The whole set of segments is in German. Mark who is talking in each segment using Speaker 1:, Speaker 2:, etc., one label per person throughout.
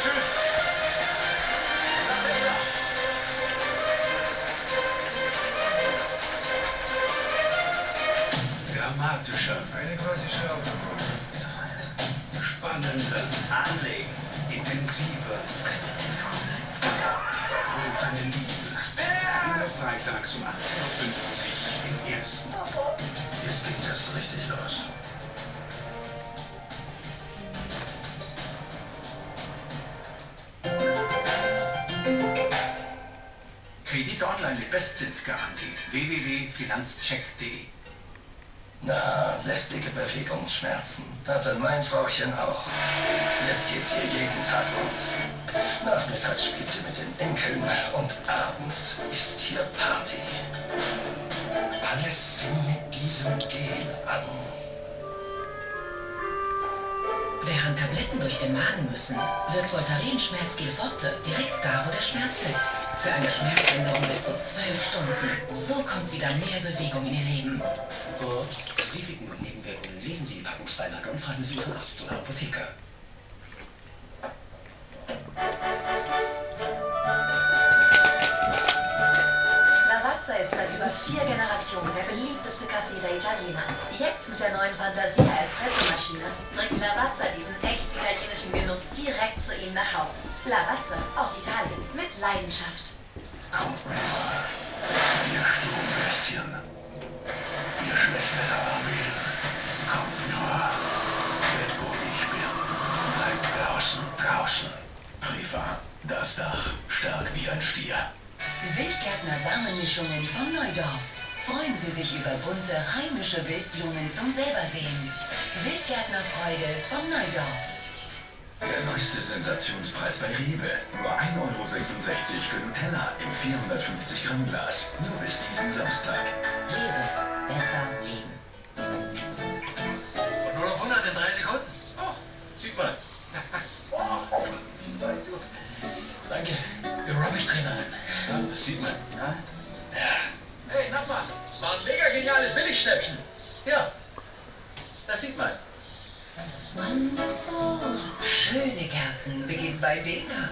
Speaker 1: Tschüss.
Speaker 2: Dramatischer.
Speaker 3: Eine klassische Auto.
Speaker 2: Spannender.
Speaker 1: Anlegen.
Speaker 2: Intensiver. Verbotene Liebe. Immer freitags um 18:50 Uhr im Ersten.
Speaker 1: Jetzt geht's erst richtig los. Kredite online mit Bestzinsgarantie. www.finanzcheck.de.
Speaker 4: Na, lästige Bewegungsschmerzen. Hatte mein Frauchen auch. Jetzt geht's hier jeden Tag rund. Nachmittags spielt sie mit den Enkeln und abends ist hier Party. Alles fing mit diesem Gel an.
Speaker 5: Während Tabletten durch den Magen müssen, wirkt Voltaren Schmerzgel Forte direkt da, wo der Schmerz sitzt. Für eine Schmerzlinderung bis zu 12 Stunden. So kommt wieder mehr Bewegung in Ihr Leben.
Speaker 6: Ups, zu Risiken und Nebenwirkungen lesen Sie die Packungsbeilage und fragen Sie Ihren Arzt oder Apotheker.
Speaker 7: Lavazza ist seit über 4 Generationen der beliebteste Kaffee der Italiener. Jetzt mit der neuen Fantasia Espressomaschine bringt Lavazza diesen echt italienischen Genuss direkt zu Ihnen nach Haus. Lavazza aus Italien mit Leidenschaft.
Speaker 2: Kommt mir mal. Ihr Sturmbestien. Ihr Schlechtwetterarmeen. Kommt nur. Denn wo ich bin, bleibt draußen. Priva, das Dach, stark wie ein Stier.
Speaker 5: Wildgärtner Samenmischungen vom Neudorf. Freuen Sie sich über bunte, heimische Wildblumen zum Selbersehen. Wildgärtnerfreude vom Neudorf.
Speaker 1: Der neueste Sensationspreis bei Rewe. Nur 1,66 € für Nutella im 450 Gramm Glas. Nur bis diesen Samstag.
Speaker 5: Rewe. Besser leben.
Speaker 1: Und nur noch 100 in 3 Sekunden. Oh, sieht man.
Speaker 6: Danke. Aerobic-Trainerin.
Speaker 1: Ja, das sieht man.
Speaker 6: Ja?
Speaker 1: Hey, Nachbar, war ein mega geniales Billigschnäppchen. Ja, das sieht man.
Speaker 5: Wonderful. Schöne Gärten beginnen bei Dena.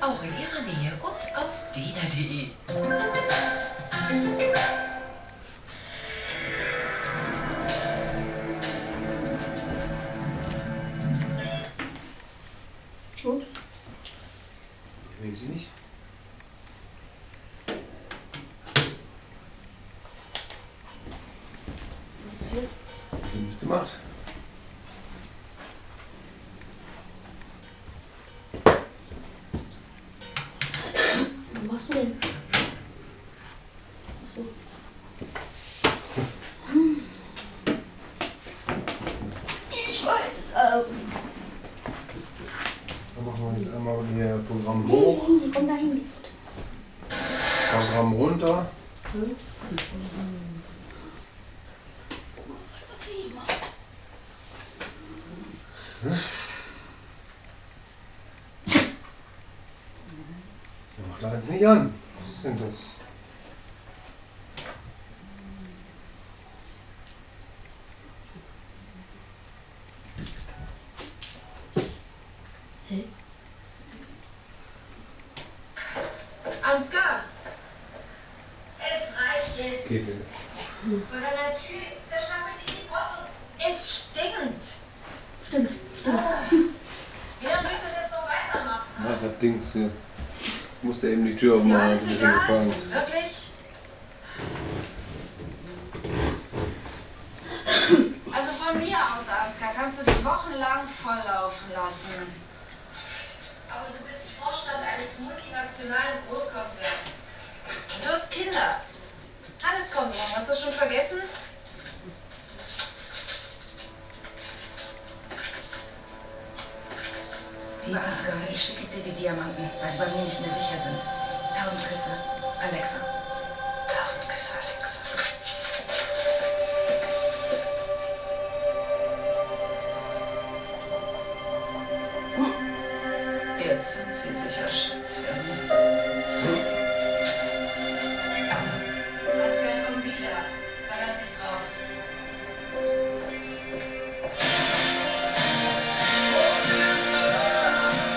Speaker 5: Auch in Ihrer Nähe und auf dena.de.
Speaker 8: Ups.
Speaker 3: Ich will sie nicht. Wie bist du gemacht?
Speaker 8: Was machst du denn? Achso. Ich weiß es auch.
Speaker 3: Dann machen wir jetzt einmal hier Programm
Speaker 8: Nee,
Speaker 3: hoch,
Speaker 8: sie kommt dahin. Geht's gut.
Speaker 3: Programm runter.
Speaker 8: Was will ich machen?
Speaker 3: Mach da jetzt nicht an. Was ist denn das?
Speaker 8: Hä?
Speaker 7: Ansgar! Es reicht jetzt.
Speaker 3: Geht jetzt.
Speaker 7: Vor deiner Tür, da stapelt sich die Post und es stinkt.
Speaker 8: Stimmt.
Speaker 7: Wie lange willst du das jetzt noch weitermachen?
Speaker 3: Ja, das Dings hier. Ich musste eben die Tür
Speaker 7: Ist dir
Speaker 3: aufmachen,
Speaker 7: alles
Speaker 3: ein bisschen
Speaker 7: egal?
Speaker 3: geplant.
Speaker 7: Wirklich? Also von mir aus, Ansgar, kannst du dich wochenlang volllaufen lassen. Aber du bist Vorstand eines multinationalen Großkonzerns. Und du hast Kinder. Alles kommt dran. Hast du das schon vergessen? Lieber Ansgar, ich schicke dir die Diamanten, weil sie bei mir nicht mehr sicher sind. 1000 Küsse, Alexa. 1000 Küsse, Alexa. Jetzt sind sie sicher, Schätzchen. Ansgar, komm wieder. Verlass dich drauf.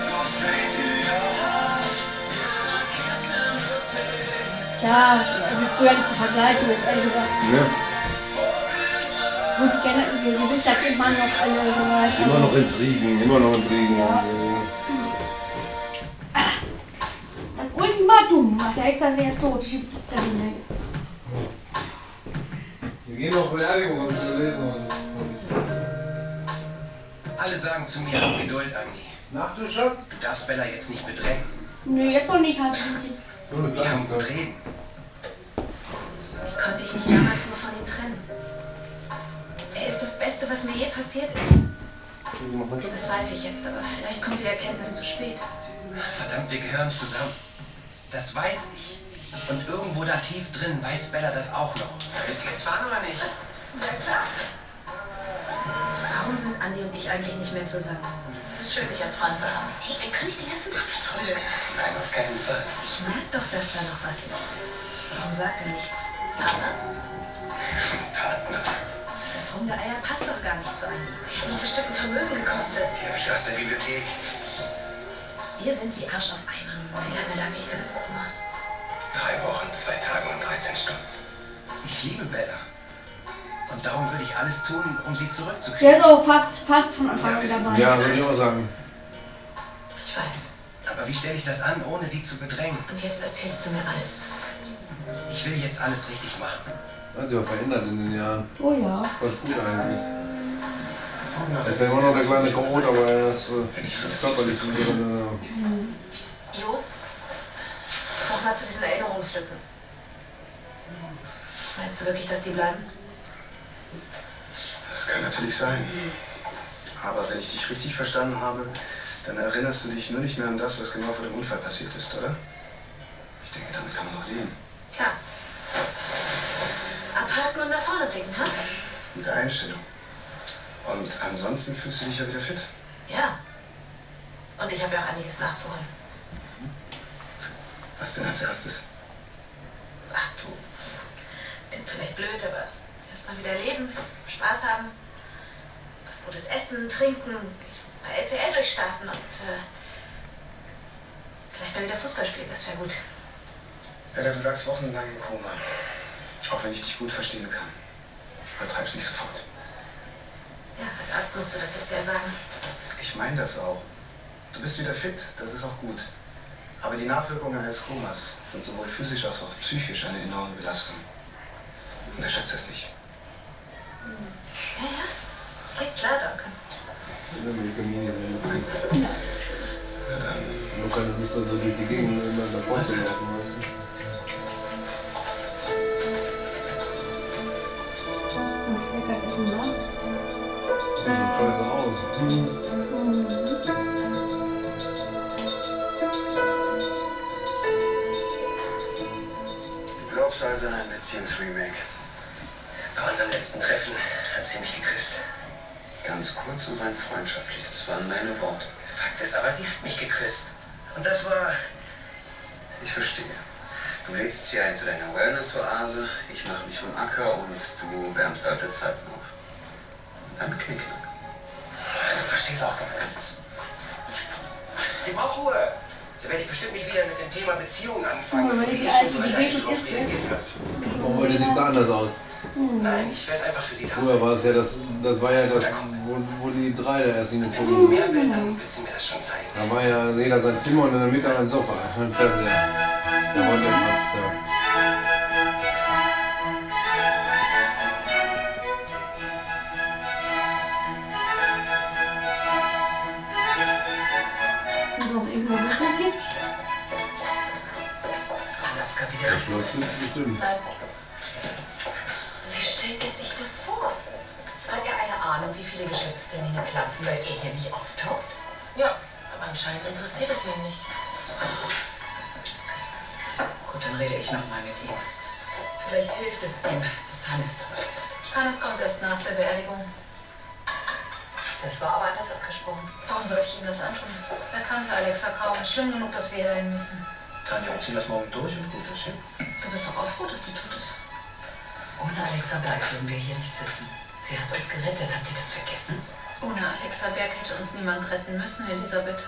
Speaker 2: Go straight
Speaker 8: Ja, also früher nicht zu vergleichen, jetzt ehrlich gesagt.
Speaker 3: Ne?
Speaker 8: Und die sind halt immer noch alle so weit.
Speaker 3: Immer noch Intrigen, immer noch Intrigen.
Speaker 8: Ja. Das Ultimatum macht ja extra sehr tot. Schiebt die Termine jetzt.
Speaker 3: Wir gehen auf Beerdigung und wir lesen.
Speaker 6: Alle sagen zu mir, Geduld, Agni.
Speaker 3: Nachtisch, Schatz?
Speaker 6: Du darfst Bella jetzt nicht bedrängen.
Speaker 8: Nee, jetzt noch nicht, halt.
Speaker 3: Nur eine
Speaker 6: Die haben gut
Speaker 3: Kleinigkeit.
Speaker 6: reden.
Speaker 5: Wie konnte ich mich damals nur von ihm trennen? Er ist das Beste, was mir je passiert ist. Das weiß ich jetzt, aber vielleicht kommt die Erkenntnis zu spät.
Speaker 6: Verdammt, wir gehören zusammen. Das weiß ich. Und irgendwo da tief drin weiß Bella das auch noch. Willst du jetzt fahren oder nicht?
Speaker 5: Ja, klar. Warum sind Andi und ich eigentlich nicht mehr zusammen? Es ist schön, dich als Freund zu haben. Hey, wir können dich den ganzen Tag vertrödeln.
Speaker 6: Nein, auf keinen Fall.
Speaker 5: Ich merke doch, dass da noch was ist. Warum sagt er nichts? Partner?
Speaker 6: Partner.
Speaker 5: Das Hundeeier passt doch gar nicht zu Andi. Die haben doch bestimmt ein Vermögen gekostet.
Speaker 6: Die habe ich aus der Bibliothek.
Speaker 5: Wir sind wie Arsch auf Eimer. Wie lange lag ich denn im Koma?
Speaker 6: 3 Wochen, 2 Tage und 13 Stunden. Ich liebe Bella. Und darum würde ich alles tun, um sie zurückzukriegen.
Speaker 8: Der ist auch fast von Anfang an dabei.
Speaker 3: Ja, würde ich auch sagen.
Speaker 5: Ich weiß.
Speaker 6: Aber wie stelle ich das an, ohne sie zu bedrängen?
Speaker 5: Und jetzt erzählst du mir alles.
Speaker 6: Ich will jetzt alles richtig machen.
Speaker 3: Hat sich auch verändert in den Jahren.
Speaker 8: Oh ja.
Speaker 3: Was gut eigentlich. Er ist ja immer noch der kleine Chaot, aber er ist körperlich zu dir.
Speaker 5: Jo, nochmal zu diesen Erinnerungslücken. Meinst du wirklich, dass die bleiben?
Speaker 9: Das kann natürlich sein. Aber wenn ich dich richtig verstanden habe, dann erinnerst du dich nur nicht mehr an das, was genau vor dem Unfall passiert ist, oder? Ich denke, damit kann man noch leben.
Speaker 5: Klar. Abhaken und nach vorne blicken, ha?
Speaker 9: Gute Einstellung. Und ansonsten fühlst du dich ja wieder fit.
Speaker 5: Ja. Und ich habe ja auch einiges nachzuholen.
Speaker 9: Was denn als erstes?
Speaker 5: Ach du, klingt vielleicht blöd, aber erstmal wieder leben, Spaß haben, was Gutes essen, trinken, bei LCL durchstarten und vielleicht mal wieder Fußball spielen, das wäre gut.
Speaker 9: Bella, du lagst wochenlang im Koma. Auch wenn ich dich gut verstehen kann. Übertreib's nicht sofort.
Speaker 5: Ja, als Arzt musst du das jetzt ja sagen.
Speaker 9: Ich meine das auch. Du bist wieder fit, das ist auch gut. Aber die Nachwirkungen eines Komas sind sowohl physisch als auch psychisch eine enorme Belastung. Unterschätzt das nicht.
Speaker 5: Ja, ja. Okay, klar, danke.
Speaker 9: Na dann.
Speaker 3: Luca muss dann so durch die Gegend immer in der Pause laufen, weißt du?
Speaker 8: Lecker essen, ne?
Speaker 3: Sieht scheiße aus.
Speaker 9: Du glaubst also an ein Beziehungsremake?
Speaker 6: Bei unserem letzten Treffen hat sie mich geküsst.
Speaker 9: Ganz kurz und rein freundschaftlich, das waren meine Worte.
Speaker 6: Fakt ist aber, sie hat mich geküsst. Und das war...
Speaker 9: Ich verstehe. Du lädst sie ein zu deiner Wellness-Oase, ich mache mich vom Acker und du wärmst alte Zeiten auf. Und dann Knickknack.
Speaker 6: Du verstehst auch gar nichts. Sie braucht Ruhe. Da werde ich bestimmt nicht wieder mit dem Thema Beziehung anfangen,
Speaker 8: Oh,
Speaker 6: wo
Speaker 8: die
Speaker 6: die
Speaker 8: alte,
Speaker 6: schon so
Speaker 8: die
Speaker 6: allergisch
Speaker 8: geht
Speaker 6: drauf
Speaker 8: jetzt,
Speaker 6: reagiert hat.
Speaker 3: Aber heute sieht es anders aus.
Speaker 6: Nein, ich werde einfach für sie da
Speaker 3: Früher
Speaker 6: sein.
Speaker 3: war es ja das war ja das, wo die drei da erst
Speaker 6: Wenn sie
Speaker 3: hingezogen
Speaker 6: mehr
Speaker 3: sind.
Speaker 6: will, dann wird sie mir das schon zeigen.
Speaker 3: Da war ja jeder sein Zimmer und in der Mitte ein Sofa, ein Fernseher. Der heute passt, ja.
Speaker 8: Und was eben noch nicht gibt.
Speaker 5: Latzka wieder
Speaker 3: Das
Speaker 5: rechts
Speaker 3: läuft
Speaker 5: besser.
Speaker 3: bestimmt.
Speaker 5: Nein. Wie stellt er sich das vor? Hat er eine Ahnung, wie viele Geschäftstermine platzen, weil er hier nicht auftaucht? Ja, aber anscheinend interessiert es ihn nicht. Gut, dann rede ich nochmal mit ihm. Vielleicht hilft es ihm, dass Hannes dabei ist. Hannes kommt erst nach der Beerdigung. Das war aber anders abgesprochen. Warum sollte ich ihm das antun? Er kannte Alexa kaum. Schlimm genug, dass wir dahin müssen.
Speaker 9: Tanja, wir ziehen das morgen durch und gut ist, ja?
Speaker 5: Du bist doch auch froh, dass sie tot ist. Ohne Alexa Berg würden wir hier nicht sitzen. Sie hat uns gerettet. Habt ihr das vergessen? Ohne Alexa Berg hätte uns niemand retten müssen, Elisabeth.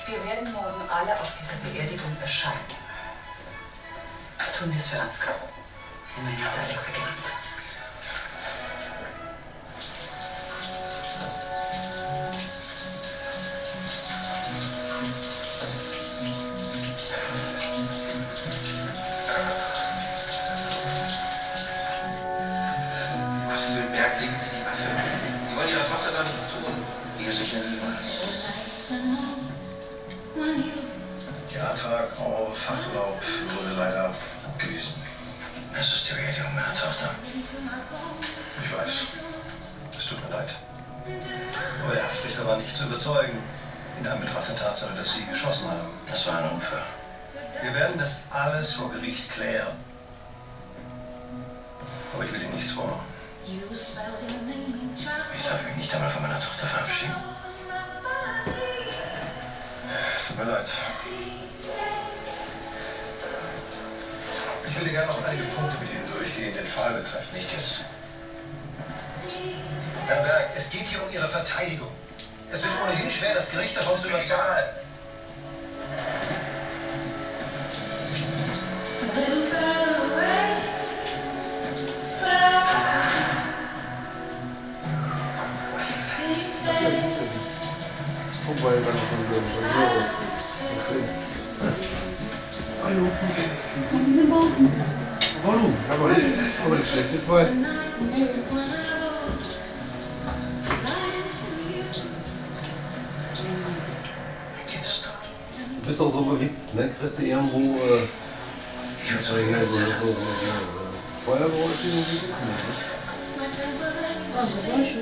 Speaker 5: Wir werden morgen alle auf dieser Beerdigung erscheinen. tun wir es für Ansgar. Immerhin hat Alexa geliebt.
Speaker 6: Was für ein Berg legen Sie die Waffe? Sie wollen Ihrer Tochter gar nichts tun.
Speaker 4: Ihr sicher niemals. Der Antrag auf Fachurlaub wurde leider abgewiesen. Das ist die Beerdigung meiner Tochter. Ich weiß. Es tut mir leid. Aber der Haftrichter war nicht zu überzeugen, in Anbetracht der Tatsache, dass Sie geschossen haben. Das war ein Unfall. Wir werden das alles vor Gericht klären. Aber ich will Ihnen nichts vormachen. Ich darf mich nicht einmal von meiner Tochter verabschieden. Tut mir leid. Ich würde gerne noch einige Punkte mit Ihnen durchgehen, den Fall betreffend. Nicht jetzt. Herr Berg, es geht hier um Ihre Verteidigung. Es wird ohnehin schwer, das Gericht davon zu überzeugen.
Speaker 3: Guck mal, wenn ich schon
Speaker 8: Hallo. Und diese Bauten.
Speaker 3: Warum? Aber nicht schlecht, weil. Du bist doch so gewitzt, ne? Kriegst du irgendwo,
Speaker 4: Ich will
Speaker 3: so Feuergeräusche irgendwie gucken, ne?
Speaker 8: Also, Geräusche.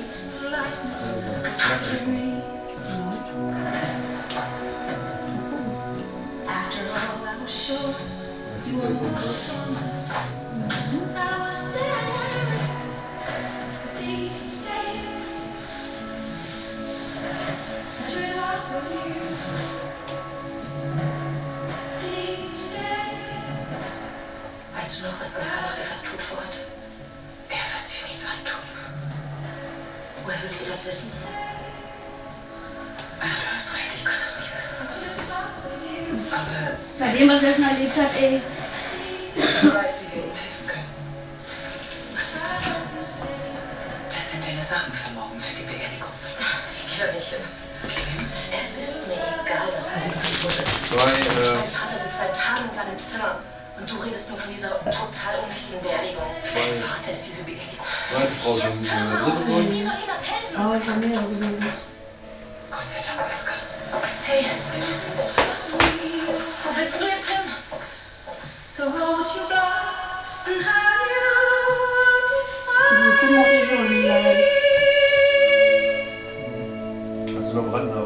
Speaker 5: Weißt du noch, was Ansgar noch etwas tut vor Ort? Er wird sich nichts antun. Woher willst du das wissen? Ah, du hast recht, ich kann es nicht wissen. Aber
Speaker 8: Bei dem, was er schon erlebt hat, ey.
Speaker 5: du weißt, wie wir ihm helfen können. Was ist das? Das sind deine Sachen für morgen, für die Beerdigung. Ich gehe da nicht hin. Es ist mir egal, dass alles tot ist. Mein Vater sitzt seit Tagen in seinem Zimmer. Und du redest nur von dieser total unwichtigen Beerdigung. Für deinen Vater ist diese Beerdigung
Speaker 3: Zweite Frau schon
Speaker 5: Wie soll ihm das helfen?
Speaker 8: Aber ich habe mehrere gelesen.
Speaker 5: Gott sei Dank, Ansgar. Hey, wo willst du jetzt hin?
Speaker 8: Diese Kinder, die wollen,
Speaker 3: Hast du noch Brandner?